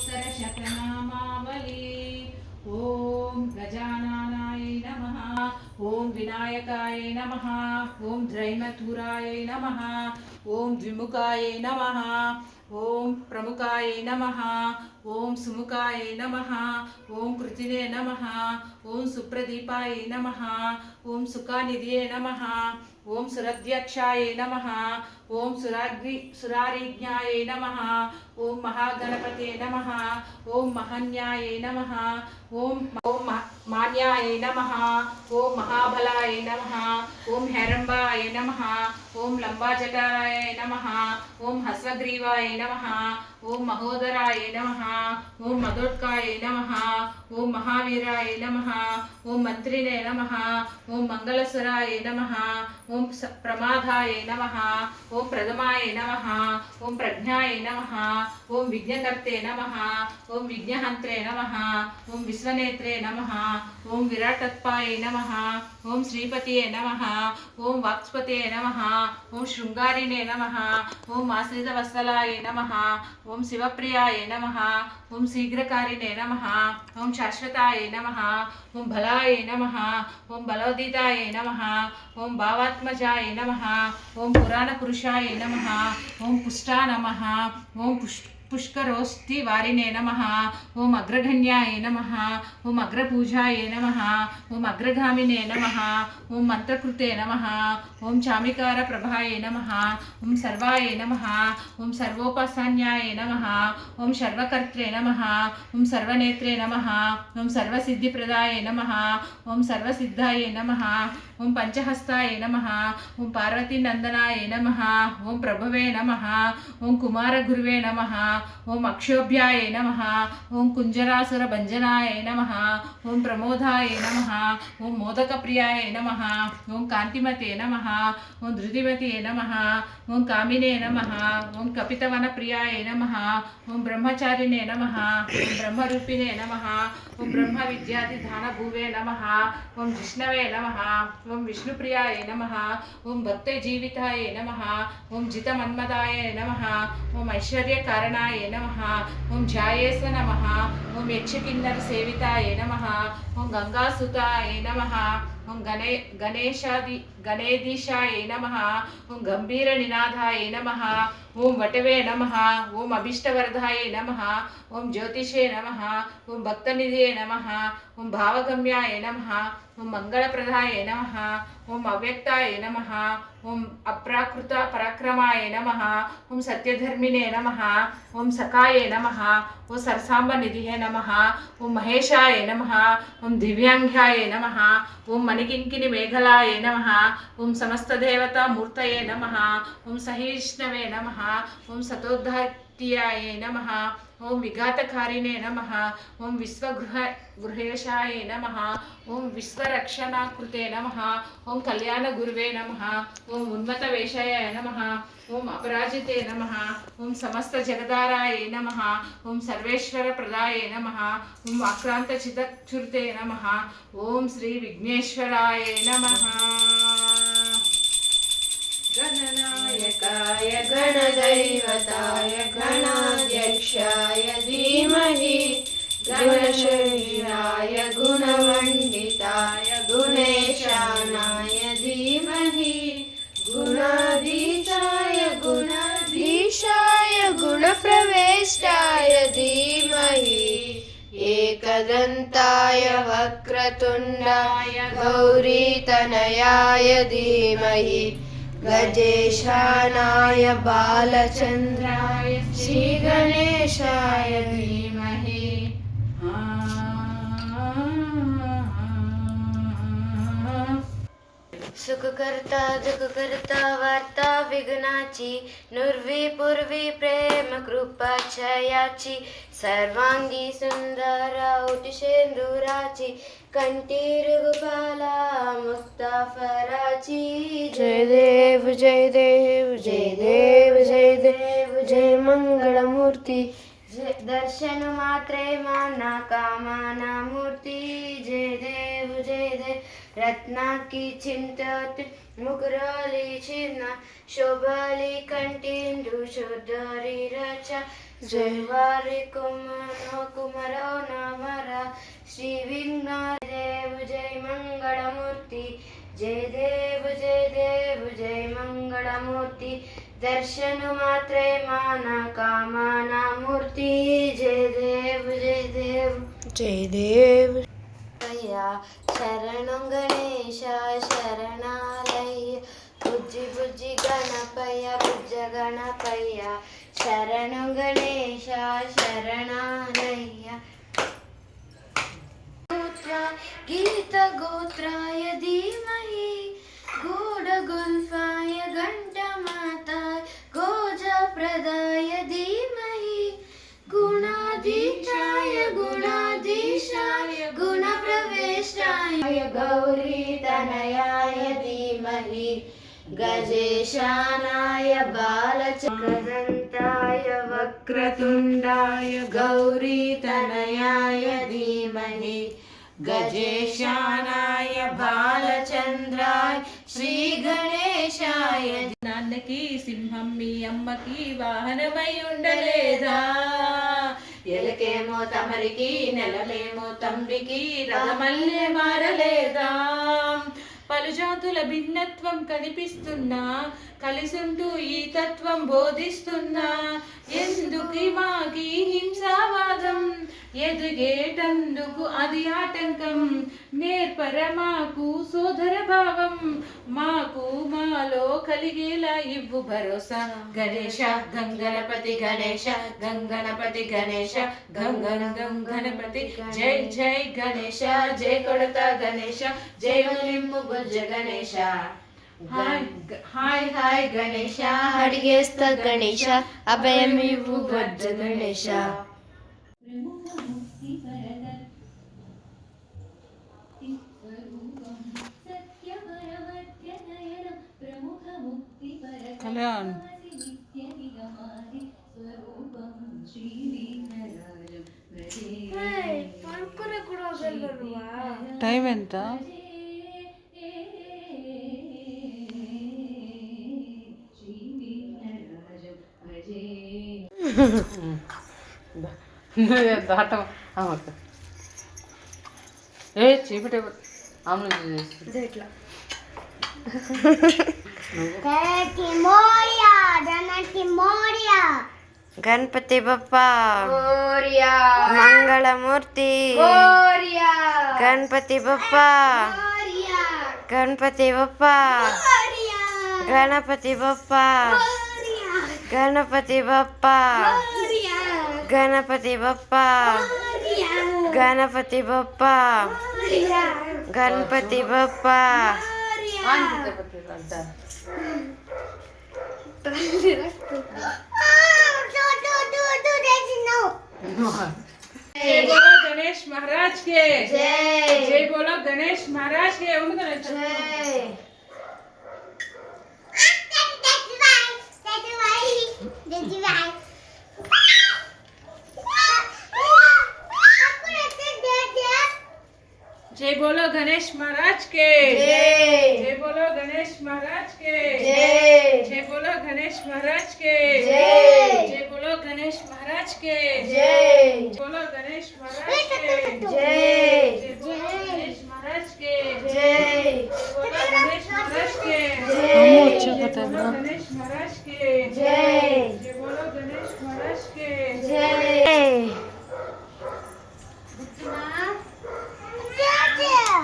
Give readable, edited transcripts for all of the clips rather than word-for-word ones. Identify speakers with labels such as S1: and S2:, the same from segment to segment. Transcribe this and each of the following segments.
S1: अष्टोत्तरशतनामावली। ओम गजाननाय नमः। ओम विनायकाय नमः। ओम त्रैमतुराय नमः। ओम द्विमुखाय नमः। ओम प्रमुखाय नमः। ओम सुमुखाय नमः। ओम कृतिने नमः। ओम सुप्रदीपाय नमः। ओम सुखानिधिये नमः। ओम सुरध्यक्षाय नमः। ओम सुरारिज्ञाय नमः। ओम महागणपते नमः। ओम महन्याय नमः। ओम मान्याय नमः। ओम महाबलाय नमः। ओम हेरंबाय नमः। ओम लंबाजटाराय नमः। ओम हस्वग्रीवाय नमः। ओम महोदराय नमः। ओम मदोत्काय नमः। ओम महावीराय नमः। ओम मंत्रिणे नमः। ओम मंगलस्वराय नमः। ओम प्रमादाय नमः। ओम प्रथमाय नमः। ओम प्रज्ञाय नमः। ओम विघ्नकर्ते नमः। ओम विघ्नहंत्रे नमः। ओम विश्वनेत्रे नमः। ओम विराटत्पाय नमः। ओम श्रीपतिये नमः। ओम वाक्स्पते नमः। ओम शृंगारिणे नमः। ओम आश्रितवत्सलाय नमः। ओम शिवप्रियाय नमः। ओम शीघ्रकारिणे नमः। ओम शाश्वताय नमः। ओम बलाय नमः। ओम बलोदिताय नमः। ओम भावात्मजाय नमः। ओम पुराणपुरुषाय नमः। ओम पुष्टा नमः। ओम पुष्करोष्टि वारिणे नमः। ओम अग्रगण्याय नमः। ओम अग्रपूजाय नमः। ओम अग्रगामिने नमः। ओम मंत्रकृते नमः। ओम चामिकार प्रभाय नमः। ओम सर्वाय नमः। ओम सर्वोपसन्याय नमः। ओम सर्वकर्त्रे नमः। ओम सर्वनेत्रे नमः। ओम सर्वसिद्धिप्रदाय नमः। ओम सर्वसिद्धाय नमः। ओम पंचहस्ताय नमः। ओम पार्वतीनंदनाय नमः। ओम प्रभवे नमः। ओम कुमारगुरुवे नमः। ओम अक्षोभ्याय नमः। ओम कुंजरासुरभंजनाय नमः। ओम प्रमोदाय नमः। ओम मोदकप्रियाय नमः। ओम कांतिमते नमः। ओम धृतिमते नमः। ओम कामिने नमः। ओम कपितवनप्रियाय नमः। ओम ब्रह्मचारिणे नमः। ओम ब्रह्मरूपिणे नमः। ओम ब्रह्मविद्याधिधानभुवे नमः। ओम जिष्णवे नमः। ओम विष्णुप्रियाय नमः। ओम भक्तजीविताय नमः। ओम जितमन्मदाय नमः। ओम ऐश्वर्यकारणाय नमः। ओम ध्यायेश नमः। ओम यक्षकिन्नर सेविताय नमः। ओम गंगासुताय नमः। ओम गणेदीशाय नमः। ओम गंभीरनिनादाय नमः। ओम वटवे नमः। ओम अभीष्टवरदाय नमः। ओम ज्योतिषे नमः। ओम भक्तनिधये नमः। ओम भावगम्याय नमः। ओम मंगलप्रदाय नमः। ओम अव्यक्ताय नमः। ओम अप्राकृत पराक्रमाय नमः। ओम सत्यधर्मिणे नमः। ओम सखाय नमः। ओम सरसांब निधिये नमः। ओम महेशाय नमः। ओम दिव्यांगाय नमः। ओम मणिकिंकिनी मेघलाय नमः। ओम समस्त देवता मूर्तये नमः। ओम सहिष्णवे नमः। ओम सतोद्धात्याय नमः। ओम विघातकारिणे नमः। ओम विश्वगृहेशाय नमः। ओम विश्वरक्षणाकृते नमः। ओम कल्याणगुरुवे नमः। ओम उन्मत्तवेषाय नमः। ओम अपराजिते नमः। ओम समस्त जगदाराय नमः। ओम सर्वेश्वरप्रदाय नमः। ओम आक्रांतचित्तच्युते नमः। ओम श्री विघ्नेश्वराय नमः।
S2: गणनायकाय गणदैवताय गणाध्यक्षाय धीमहि गणशरीराय गुणमण्डिताय गुणेशानाय धीमहि गुणाधीशाय गुणप्रवेष्टाय धीमहि एकदन्ताय वक्रतुण्डाय गौरीतनयाय धीमहि गजेशानाय बालचन्द्राय श्रीगणेशाय धीमहि सुखकर्ता दुःखकर्ता वार्ता विघ्नाची नुर्वी पूर्वी प्रेम कृपा छयाची सर्वांगी सुंदरा उटिशेंदुराची कंठी रघुपाला मुक्ताफराची जय देव जय देव जय देव जय देव जय मंगलमूर्ती दर्शन मात्रे माना कामाना मूर्ति जय देव रत्ना की चिंतत मुकुराली चिन्ह शोभाली कंठींदु शोधरी रचा जय वारी कुमरो नामर श्री विघ्नदेव जय मंगलमूर्ति जय देव जय मंगलमूर्ति दर्शन मात्रे माना कामना मूर्ति जय देव जय देव अय्या शरणु गणेश शरणालय बुज्जि बुज्जि गणपय बुज्ज गणपय शरणु गणेश शरणालय गीत गोत्राय धीमहि गूढगुल्फाय घण्टमाताय गोजप्रदाय धीमहि गुणाधीशाय गुणप्रवेशाय गौरीतनयाय धीमहि गजेशानाय बालचक्रदन्ताय वक्रतुण्डाय गौरीतनयाय धीमहि गजेशानाय बालचन्द्राय श्रीगणेशाय
S1: నాన్నకి సింహం మీ అమ్మకి వాహనమై ఉండలేదా ఎలకేమో తమరికి నెలలేమో తండ్రికి రథమల్లే మారలేదా పలు జాతుల భిన్నత్వం కనిపిస్తున్నా కలిసుంటూ ఈ తత్వం బోధిస్తున్నా ఎందుకు మాకి హింసావాదం ఎదుగేటందుకు అది ఆటంకం నేర్పర మాకు సోదర భావం మాకు మాలో కలిగేలా ఇవ్వు భరోసా గణేశ గంగణపతి గణేశ గంగణపతి గణేశ గంగణపతి జై జై గణేశ జై కొడత గణేశ జై నింపు బుజ్జ గణేశ హాయ్ హాయ్ హాయ్ గణేశ
S2: అడిగేస్తా గణేశ అభయమివ్వు బుజ్జ గణేశ
S1: కళ్యాణ్ టైం ఎంత దాటం ఏ చీపిటే
S2: ఇట్లా गणपति बप्पा मंगलमूर्ति गणपति बप्पा गणपति बप्पा गणपति बप्पा गणपति बप्पा गणपति बप्पा गणपति बप्पा गणपति बप्पा
S1: जय बोलो गणेश महाराज के जय जय बोलो गणेश महाराज के जय बोलो गणेश महाराज के जय बोलो गणेश महाराज के जय बोलो गणेश महाराज के जय बोलो गणेश महाराज के जय बोलो गणेश महाराज के जय बोलो गणेश महाराज के जय बोलो गणेश महाराज के जय बोलो गणेश महाराज के जय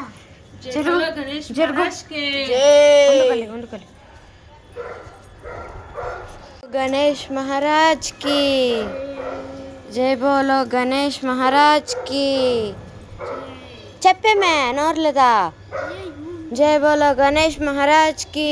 S1: बोलो गणेश महाराज के जय बोलो गणेश महाराज के
S2: गणेश महाराज की जय बोलो गणेश महाराज की చెప్పే మే నోర్లేదా जय बोलो गणेश महाराज की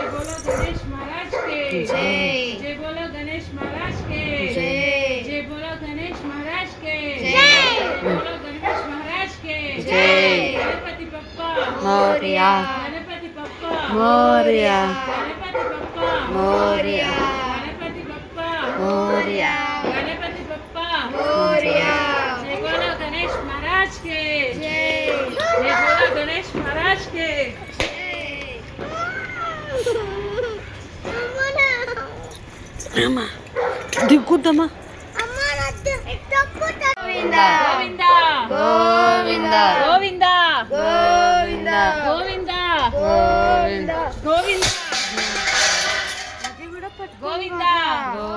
S1: जय बोलो गणेश महाराज के जय बोलो गणेश महाराज के जय बोलो गणेश महाराज के जय बोलो गणेश महाराज के जय गणपति बप्पा
S2: मोरया
S1: गणपति बप्पा
S2: मोरया
S1: गणपति बप्पा
S2: मोरया
S1: गणपति बप्पा
S2: मोरया
S1: गणपति बप्पा
S2: मोरया
S1: जय बोलो गणेश महाराज के जय बोलो गणेश महाराज के
S2: అమ్మ దిగుద్దమ్మా
S1: గోవింద
S2: గోవింద
S1: గోవింద
S2: గోవింద
S1: గోవింద
S2: గోవింద
S1: గోవింద
S2: అది కూడా పట్టుకో
S1: గోవింద
S2: గోవింద